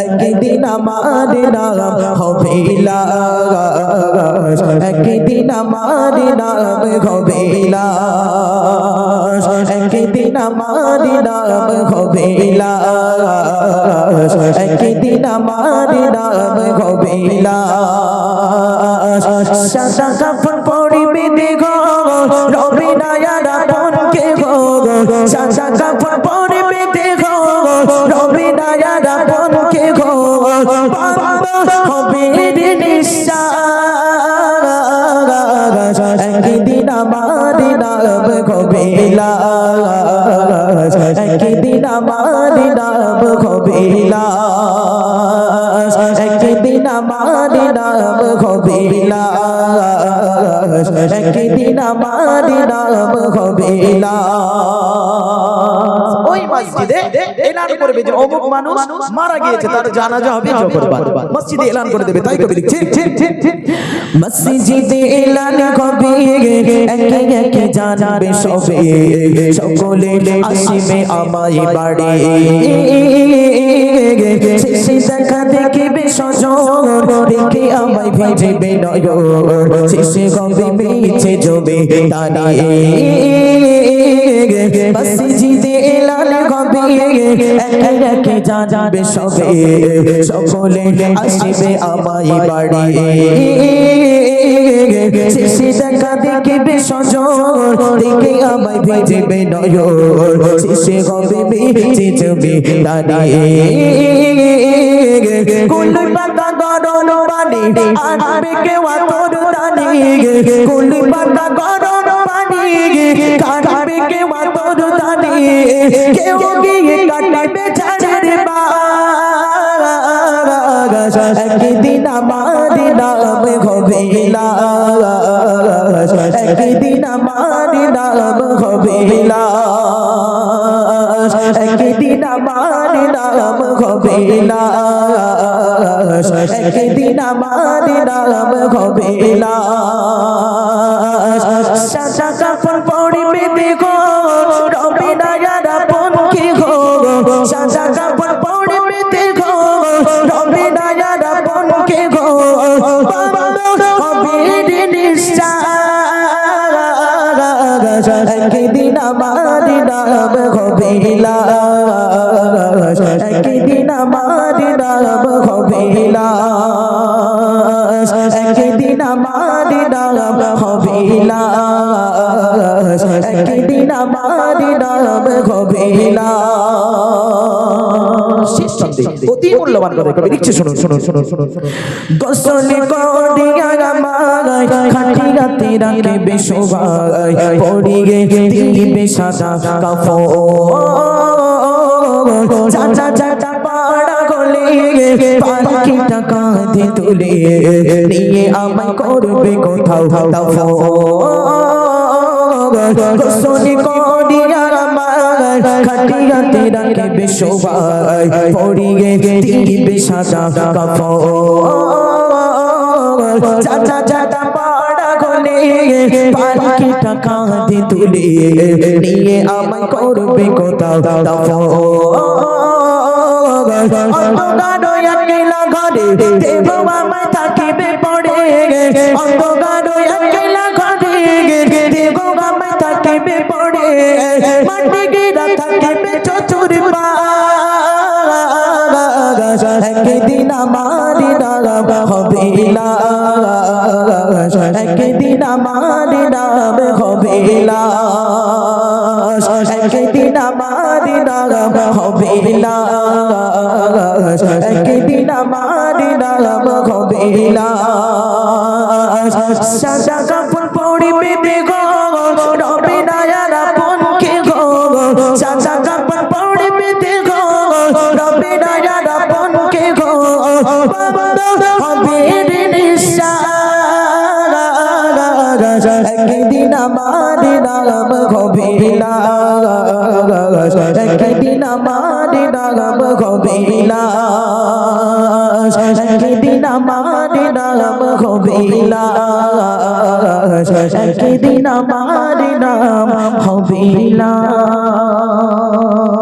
একদিন আমার নাম হবে লাশ, একদিন আমার নাম হবে লাশ, একদিন আমার নাম হবে লাশ, একদিন আমার নাম হবে লাশ। সাদা কাফন পরিবে দেখো রবি নায়ার আপনকে গো, সাদা কাফন পরিবে দেখো রবি নায়ার আপনকে গো, হবে নিঃশ্বাস, একদিন আমার নাম হবে লাশ, একদিন আমার নাম হবে লাশ, একদিন আমার নাম হবে লাশ, একদিন আমার নাম হবে লাশ। ওই মসজিদে এলান করবে যে অমুক মানুষ মারা গিয়েছে, তার জানাজা হবে জোহরবার, মসজিদে এলান করে দেবে। তাই কবি লিখছে মসজিদে এলান হবে একে একে জানবে সবে, সকলে আসিবে আমায় বাড়ি, শেষে দেখা দেখিবে সজন, দেখে আমায় ভিজবে নয়ন, শেষে হবে মিছে জবে দাঁড়িয়ে। মসজিদে এলান হবে একে একে জানবে সবে, সকলে আসিবে আমায় বাড়ি, শেষে দেখা দেখিবে সজন, দেখে আমায় ভিজবে নয়ন, শেষে হবে মিছে জবে দাঁড়িয়ে। কুলি পাতা গরম পানি আনবে কেউ তোর দানি, কুলি পাতা গরম পানি কাটবে কেউ তোর দানি, কেউ গিয়ে কাটবে ঝাড়ের বাগাস, একদিন আমার নাম হবে লাশ, একদিন আমার নাম হবে লাশ, একদিন আমার নাম হবে লাশ, একদিন আমার নাম হবে লাশ। সাদা কাফন পরিবে দেখো রবি নায়ার আপনকে গো, সাদা কাফন পরিবে দেখো রবি নায়ার আপনকে গো, হবে নিঃশ্বাস, একদিন আমার নাম হবে লাশ, একদিন আমার নাম হবে লাশ, একদিন আমার নাম হবে লাশ, একদিন আমার নাম হবে লাশ। অতি মূল্যবান কথা কবি লিখছে, শুনুন শুনুন শুনুন শুনুন। গোসল করিয়া আমায় খাটিয়াতে রাখিবে শোভায়, পড়িয়ে দিবে সাদা কাফন, চাচা চাচা পাড়া গলে পাখিটা কাঁধে তুলে নিয়ে আমায় করবে কোথাও দাফন। গোসল করিয়া আমায় খাটিয়াতে রাখিবে শোভায়, পড়িয়ে দিবে সাদা কাফন, চাচা চাচা পাড়া গলে পাখিটা কাঁধে তুলে নিয়ে আমায় করবে কোথাও দাফন। অন্ধকার একলা ঘরে দেব আমায় থাকিবে পড়ে, অন্ধকার একলা ঘরে দেব আমায় থাকিবে পড়ে, মাটি গিরা থাকিবে চচুর বাগাস, একদিন আমার নাম হবে লাশ, একদিন আমার নাম হবে লাশ, একদিন আমার নাম হবে লাশ, একদিন আমার নাম হবে লাশ। সাদা কাফন পরিবে দেখো রবি নায়ার আপনকে গো, সাদা কাফন পরিবে দেখো রবি নায়ার আপনকে গো, হবে নিঃশ্বাস, একদিন আমার নাম হবে লাশ, একদিন আমার নাম হবে লাশ, একদিন আমার নাম হবে লাশ, একদিন আমার নাম হবে লাশ।